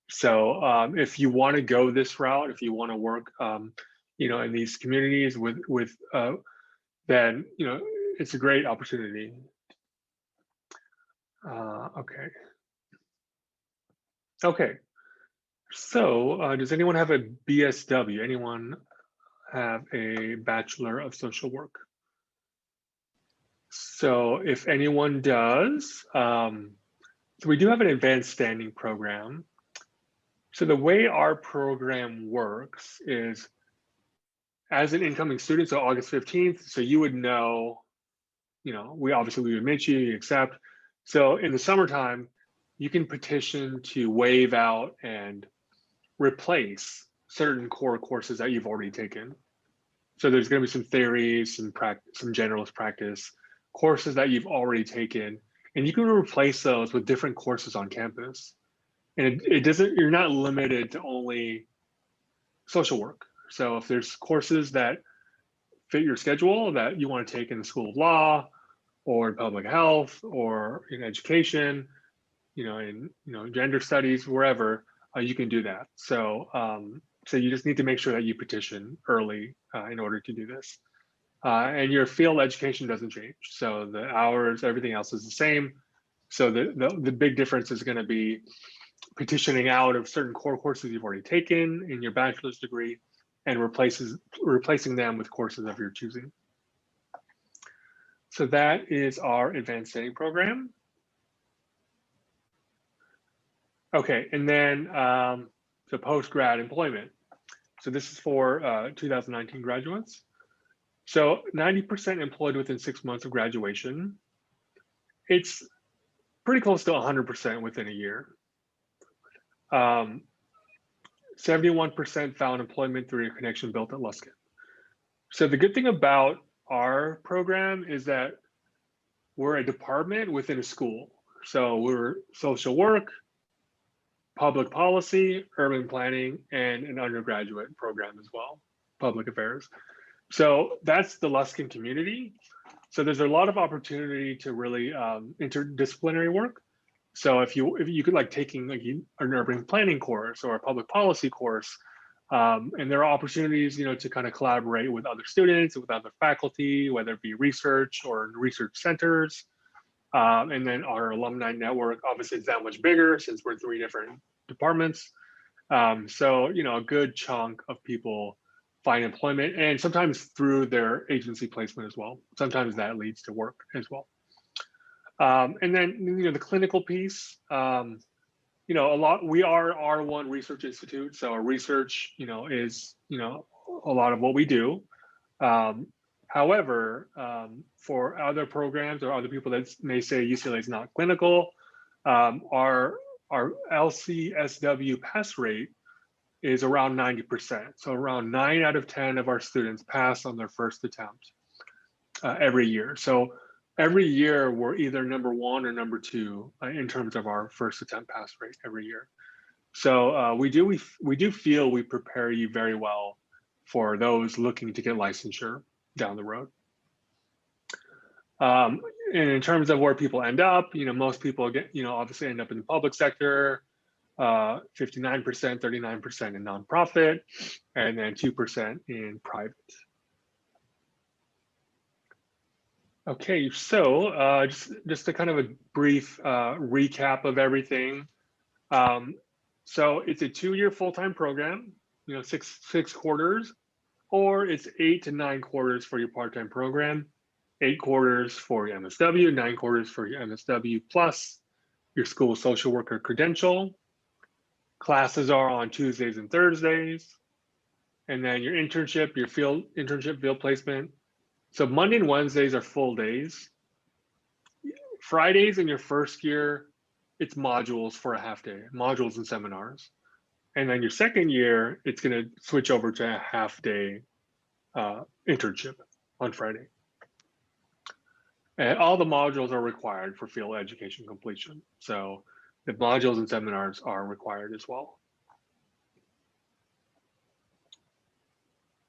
So if you want to go this route, if you want to work, in these communities with then it's a great opportunity. Okay. So does anyone have a BSW? Anyone have a Bachelor of Social Work? So if anyone does, so we do have an advanced standing program. So the way our program works is, as an incoming student, so August 15th, so you would know, we would admit you accept. So in the summertime, you can petition to waive out and replace certain core courses that you've already taken. So there's going to be some theories, some generalist practice courses that you've already taken, and you can replace those with different courses on campus. And you're not limited to only social work. So if there's courses that fit your schedule that you want to take in the School of Law or in public health or in education, in gender studies, wherever, you can do that. So so you just need to make sure that you petition early in order to do this. And your field education doesn't change. So the hours, everything else is the same. So the big difference is going to be petitioning out of certain core courses you've already taken in your bachelor's degree and replacing them with courses of your choosing. So that is our advanced standing program. Okay, and then the post-grad employment. So this is for 2019 graduates. So 90% employed within 6 months of graduation. It's pretty close to 100% within a year. 71% found employment through a connection built at Luskin. So the good thing about our program is that we're a department within a school. So we're social work, public policy, urban planning, and an undergraduate program as well, public affairs. So that's the Luskin community. So there's a lot of opportunity to really interdisciplinary work. So if you could like taking like an urban planning course or a public policy course, and there are opportunities, to kind of collaborate with other students, with other faculty, whether it be research or research centers. And then our alumni network, obviously it's that much bigger since we're 3 different departments. So, a good chunk of people find employment, and sometimes through their agency placement as well. Sometimes that leads to work as well. And then, the clinical piece, we are R1 Research Institute. So our research, is, a lot of what we do. However, for other programs or other people that may say UCLA is not clinical, our LCSW pass rate is around 90%. So around 9 out of 10 of our students pass on their first attempt every year. So every year we're either number 1 or number 2 in terms of our first attempt pass rate every year. So we do feel we prepare you very well for those looking to get licensure down the road. And in terms of where people end up, most people get, obviously end up in the public sector, 59%, 39% in nonprofit, and then 2% in private. Okay, so just a kind of a brief recap of everything. So it's a 2-year full-time program, six quarters, or it's 8 to 9 quarters for your part-time program, 8 quarters for your MSW, 9 quarters for your MSW plus your school social worker credential. Classes are on Tuesdays and Thursdays. And then your internship, your internship field placement. So Monday and Wednesdays are full days. Fridays in your first year, it's modules for a half day, modules and seminars. And then your second year, it's going to switch over to a half day internship on Friday. And all the modules are required for field education completion. So the modules and seminars are required as well.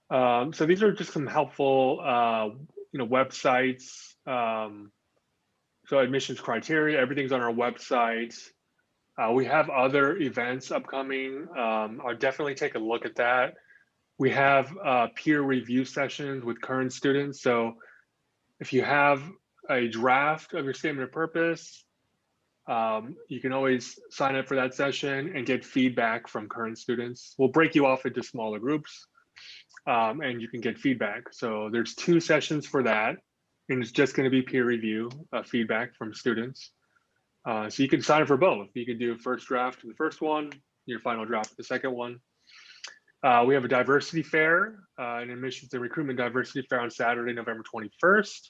So these are just some helpful, websites. So admissions criteria, everything's on our website. We have other events upcoming. I'll definitely take a look at that. We have peer review sessions with current students. So if you have a draft of your statement of purpose, you can always sign up for that session and get feedback from current students. We'll break you off into smaller groups and you can get feedback. So there's 2 sessions for that, and it's just going to be peer review feedback from students. So you can sign up for both. You can do a first draft in the first one, your final draft the second one. We have a diversity fair, an admissions and recruitment diversity fair on Saturday, November 21st.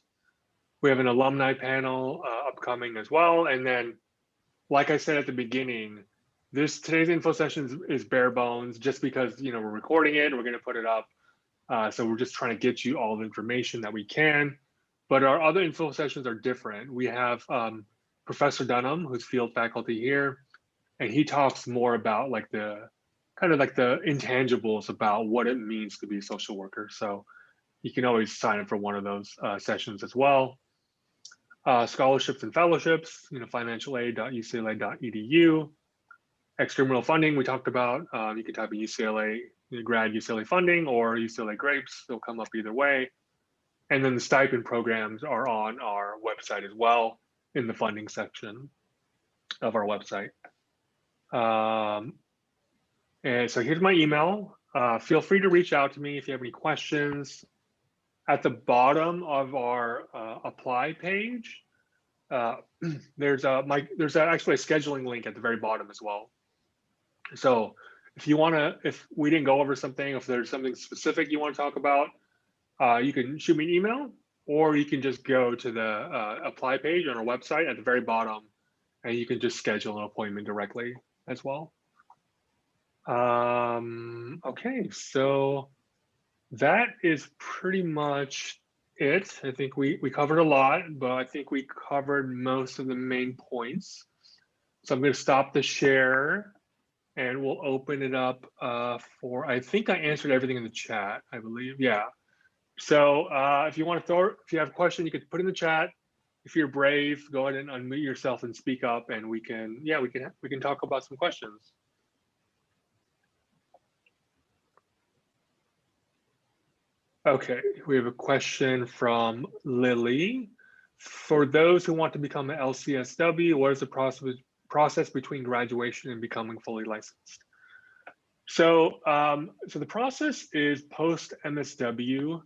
We have an alumni panel upcoming as well. And then, like I said at the beginning, today's info session is bare bones just because, we're recording it, we're going to put it up. So we're just trying to get you all the information that we can. But our other info sessions are different. We have Professor Dunham, who's field faculty here, and he talks more about the intangibles about what it means to be a social worker. So you can always sign up for one of those sessions as well. Scholarships and fellowships, financialaid.ucla.edu. Extramural funding we talked about. You can type in UCLA, grad UCLA funding or UCLA grapes. They'll come up either way. And then the stipend programs are on our website as well in the funding section of our website. And so here's my email. Feel free to reach out to me if you have any questions. At the bottom of our apply page, there's actually a scheduling link at the very bottom as well. So if we didn't go over something, if there's something specific you want to talk about, you can shoot me an email, or you can just go to the apply page on our website at the very bottom, and you can just schedule an appointment directly as well. Okay, so that is pretty much it. I think we covered a lot, but I think we covered most of the main points. So I'm going to stop the share and we'll open it up for, I think I answered everything in the chat, I believe. Yeah. So if you have a question, you could put in the chat. If you're brave, go ahead and unmute yourself and speak up, and we can talk about some questions. Okay, we have a question from Lily. For those who want to become an LCSW, what is the process between graduation and becoming fully licensed? So, so the process is post MSW.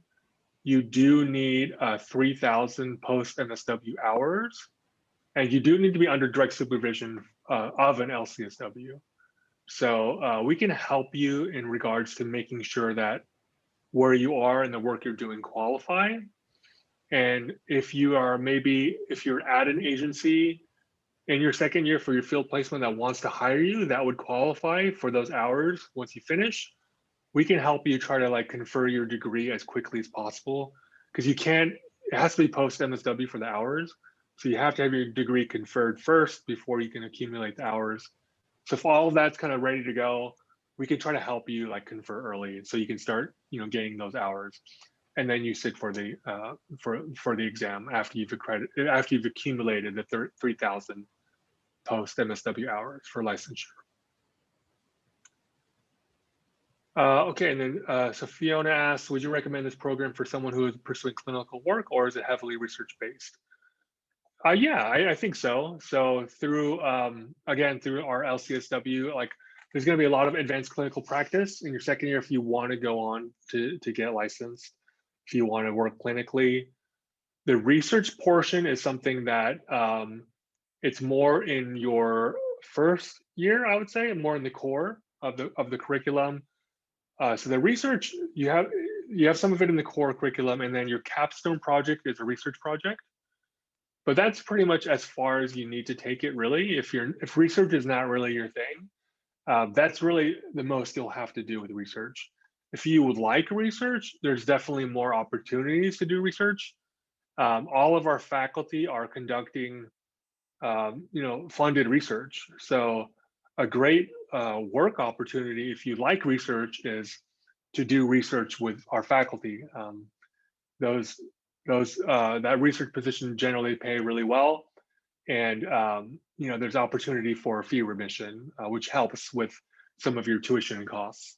You do need 3,000 post MSW hours, and you do need to be under direct supervision of an LCSW. So we can help you in regards to making sure that where you are and the work you're doing qualify. And if you're at an agency in your second year for your field placement that wants to hire you, that would qualify for those hours once you finish, we can help you try to like confer your degree as quickly as possible, because you can't, it has to be post MSW for the hours. So you have to have your degree conferred first before you can accumulate the hours. So if all of that's kind of ready to go, we can try to help you like confer early so you can start, gaining those hours. And then you sit for the exam after you've accumulated the 3,000 post MSW hours for licensure. Okay, and then so Fiona asks, would you recommend this program for someone who is pursuing clinical work, or is it heavily research-based? Yeah, I think so. So through, again, through our LCSW, like there's gonna be a lot of advanced clinical practice in your second year if you wanna go on to get licensed, if you wanna work clinically. The research portion is something that it's more in your first year, I would say, and more in the core of the curriculum. So the research, you have some of it in the core curriculum, and then your capstone project is a research project. But that's pretty much as far as you need to take it, really. If research is not really your thing, that's really the most you'll have to do with research. If you would like research, there's definitely more opportunities to do research. All of our faculty are conducting, funded research. So a great work opportunity, if you like research, is to do research with our faculty. That research position generally pay really well, and there's opportunity for fee remission, which helps with some of your tuition costs.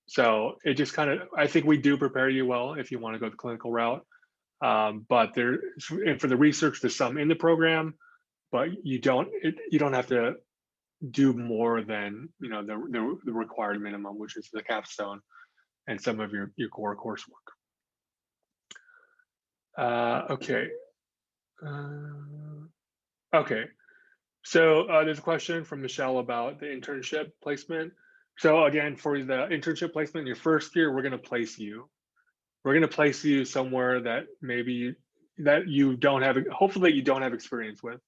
So it just kind of, I think we do prepare you well if you want to go the clinical route. But and for the research, there's some in the program, but you don't have to do more than the required minimum, which is the capstone and some of your core coursework. Okay. Okay. So there's a question from Michelle about the internship placement. So again, for the internship placement, your first year, we're going to place you. We're going to place you somewhere that maybe that you don't have, hopefully you don't have experience with.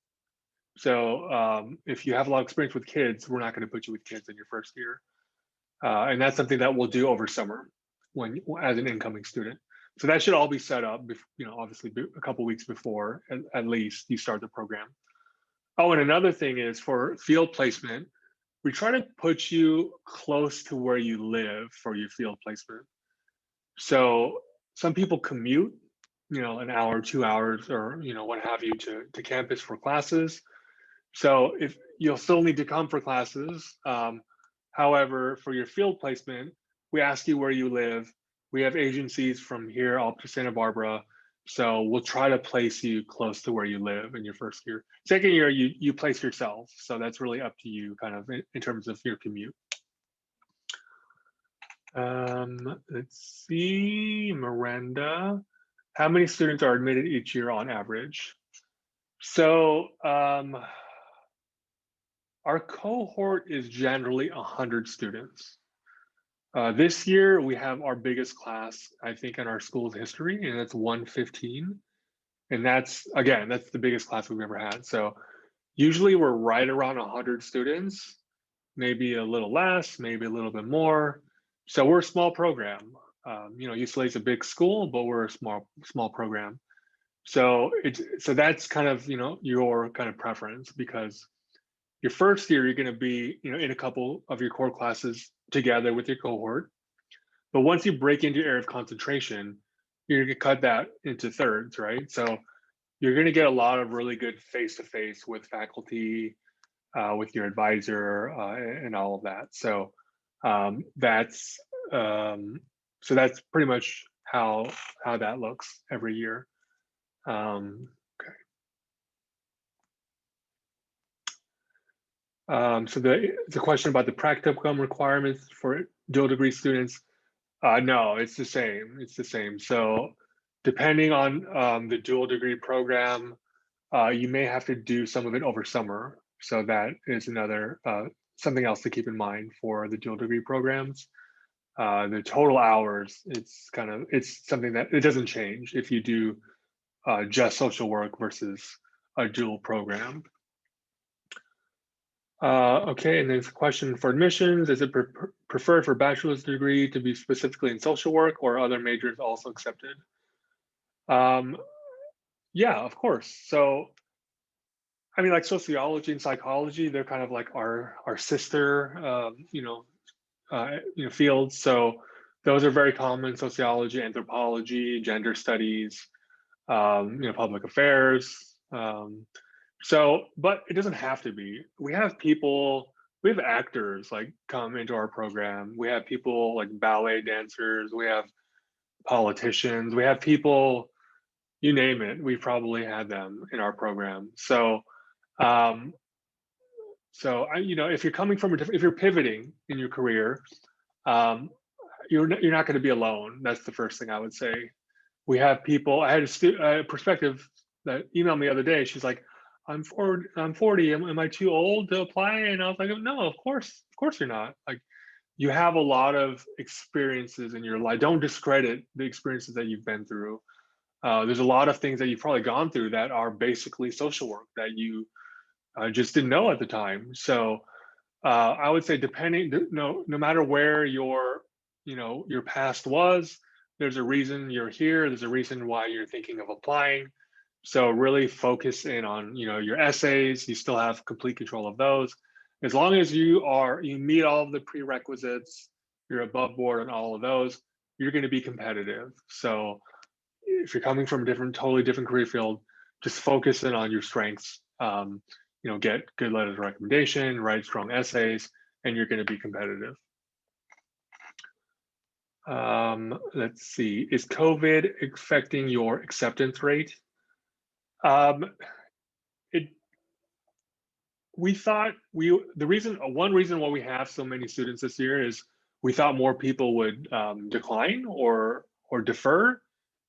So if you have a lot of experience with kids, we're not going to put you with kids in your first year. And that's something that we'll do over summer as an incoming student. So that should all be set up, obviously a couple weeks before at least you start the program. Oh, and another thing is for field placement, we try to put you close to where you live for your field placement. So some people commute, an hour, 2 hours, or what have you to campus for classes. So if you'll still need to come for classes, however, for your field placement, we ask you where you live. We have agencies from here up to Santa Barbara. So we'll try to place you close to where you live in your first year. Second year, you place yourself. So that's really up to you kind of in terms of your commute. Let's see, Miranda. How many students are admitted each year on average? So our cohort is generally 100 students. This year, we have our biggest class, I think, in our school's history, and that's 115. And that's the biggest class we've ever had. So usually we're right around 100 students, maybe a little less, maybe a little bit more. So we're a small program. UCLA is a big school, but we're a small program. So that's kind of, your kind of preference, because your first year, you're going to be, in a couple of your core classes together with your cohort. But once you break into your area of concentration, you're going to cut that into thirds, right? So you're going to get a lot of really good face-to-face with faculty, with your advisor, and all of that. So that's pretty much how that looks every year. Okay. So the question about the practicum requirements for dual degree students, no, it's the same. It's the same. So depending on the dual degree program, you may have to do some of it over summer. So that is another something else to keep in mind for the dual degree programs. The total hours, it's something that it doesn't change if you do just social work versus a dual program. Okay, and there's a question for admissions. Is it preferred for bachelor's degree to be specifically in social work or other majors also accepted? Um, yeah, of course. So, I mean, like sociology and psychology, they're kind of like our sister, fields. So those are very common: sociology, anthropology, gender studies, public affairs. But it doesn't have to be. We have actors like come into our program. We have people like ballet dancers. We have politicians. We have people, you name it. We've probably had them in our program. Um, if you're coming from if you're pivoting in your career, um, you're not going to be alone. That's the first thing I would say. We have people. I had a perspective that emailed me the other day. She's like, I'm 40. Am I too old to apply?" And I was like, "No, of course you're not. Like, you have a lot of experiences in your life. Don't discredit the experiences that you've been through. There's a lot of things that you've probably gone through that are basically social work that you just didn't know at the time. So I would say, no matter where your past was, there's a reason you're here. There's a reason why you're thinking of applying. So really focus in on your essays. You still have complete control of those. As long as you meet all of the prerequisites, you're above board on all of those, you're going to be competitive. So if you're coming from a totally different career field, just focus in on your strengths. Get good letters of recommendation, write strong essays, and you're going to be competitive. Let's see. Is COVID affecting your acceptance rate? Um, it. We thought one reason why we have so many students this year is we thought more people would decline or defer,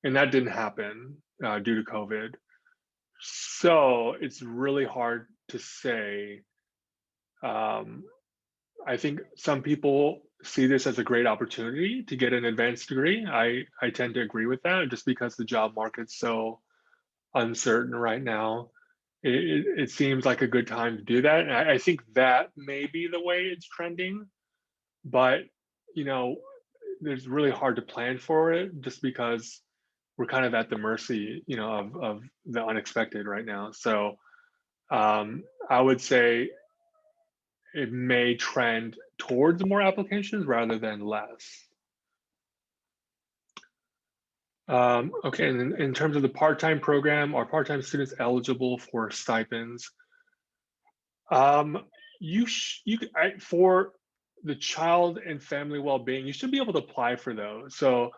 and that didn't happen due to COVID. So it's really hard to say. Um, I think some people see this as a great opportunity to get an advanced degree. I tend to agree with that just because the job market's so uncertain right now. It seems like a good time to do that. And I think that may be the way it's trending, but you know, it's really hard to plan for it just because we're kind of at the mercy, of the unexpected right now. So I would say it may trend towards more applications rather than less. Okay, and in terms of the part-time program, are part-time students eligible for stipends? Um, for the child and family well-being, you should be able to apply for those. So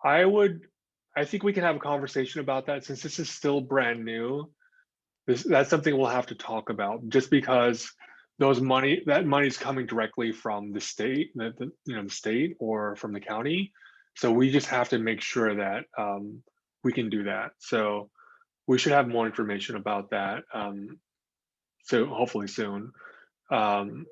I would, I think we can have a conversation about that since this is still brand new. That's something we'll have to talk about just because that money is coming directly from the state, the state or from the county. So we just have to make sure that we can do that. So we should have more information about that. So hopefully soon. Um,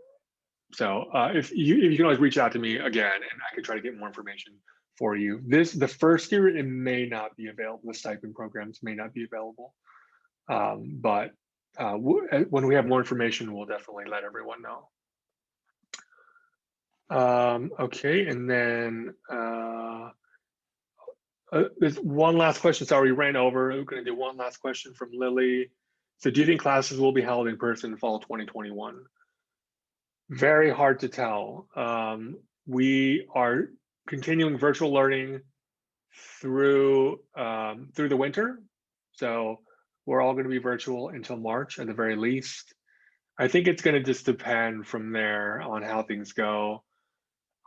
if you can always reach out to me again, and I can try to get more information for you. The first year it may not be available. The stipend programs may not be available. But when we have more information, we'll definitely let everyone know. Okay, and then there's one last question. Sorry, we ran over. We're going to do one last question from Lily. So, do you think classes will be held in person in fall 2021? Very hard to tell. We are continuing virtual learning through the winter, so we're all going to be virtual until March at the very least. I think it's going to just depend from there on how things go.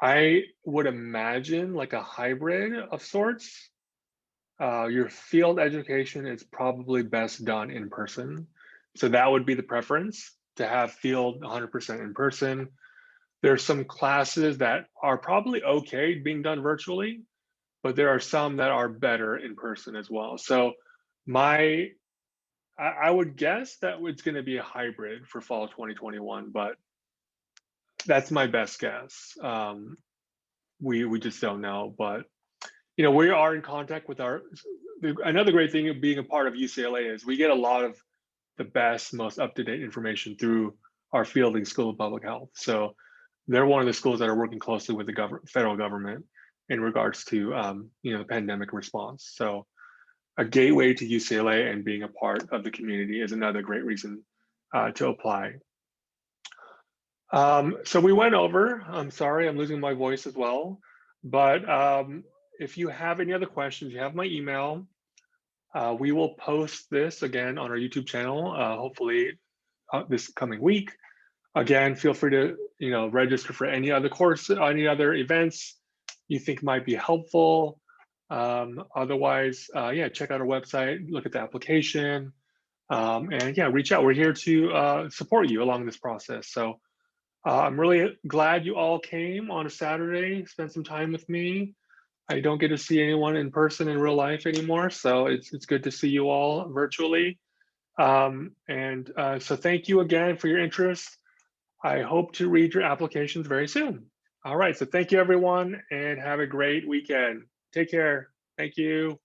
I would imagine like a hybrid of sorts. Your field education is probably best done in person. So that would be the preference to have field 100% in person. There's some classes that are probably okay being done virtually, but there are some that are better in person as well. So my I would guess that it's going to be a hybrid for fall 2021, but that's my best guess. We just don't know, but we are in contact with another great thing of being a part of UCLA is we get a lot of the best, most up-to-date information through our Fielding School of Public Health. So they're one of the schools that are working closely with the federal government in regards to the pandemic response. So a gateway to UCLA and being a part of the community is another great reason to apply. So we went over, I'm sorry, I'm losing my voice as well, but if you have any other questions, you have my email. We will post this again on our YouTube channel, hopefully this coming week. Again, feel free to register for any other course, any other events you think might be helpful. Otherwise, yeah, check out our website, look at the application, and yeah, reach out. We're here to support you along this process. So I'm really glad you all came on a Saturday, spent some time with me. I don't get to see anyone in person in real life anymore, so it's good to see you all virtually. So thank you again for your interest. I hope to read your applications very soon. All right, so thank you everyone and have a great weekend. Take care. Thank you.